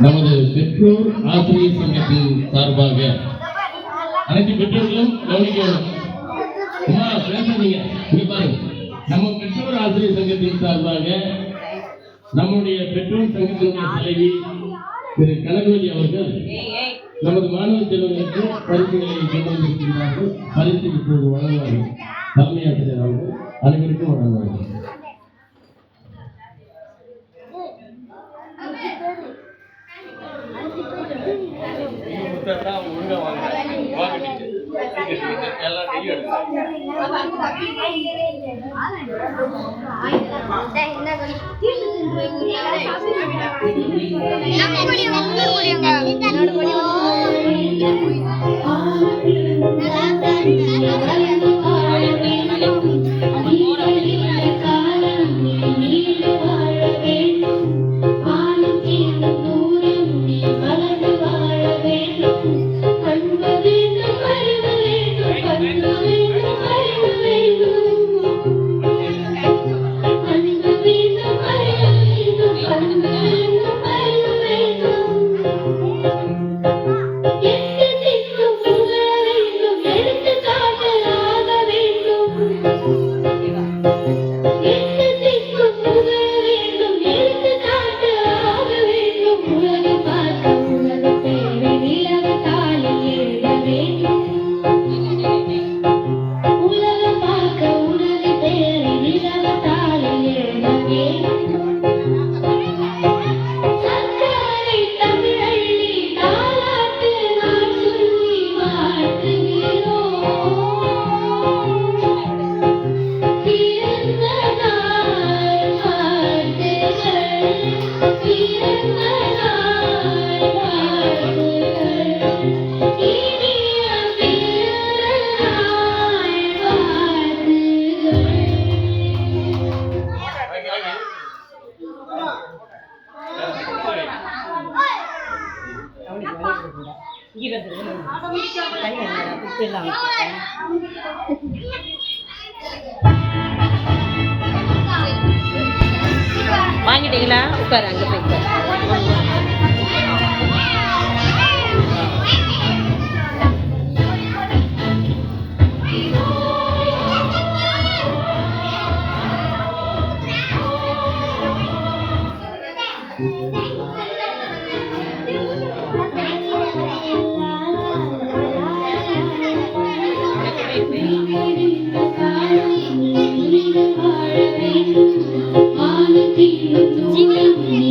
நமது பெற்றோர் ஆசிரியர் சங்கத்தின் சார்பாக அனைத்து பெற்றோர்களும் கவனிக்கணும். பேசாதீங்க, இங்க பாருங்க. நம்ம பெற்றோர் ஆசிரியர் சங்கத்தின் சார்பாக நம்முடைய பெற்றோர் சங்கத்தினுடைய தலைவி திரு கனகவதி அவர்கள் நமது மாணவ செல்வங்களுக்கு பரிசுகளை கொண்டு வந்திருக்கிறார்கள். பரிசு இப்போது வழங்குவார்கள். தலைமை ஆசிரியர் அவர்கள் அனைவருக்கும் வழங்குவார்கள். வாங்கிட்டீங்களா? உட்காரு, அங்கே போய் Jimmy.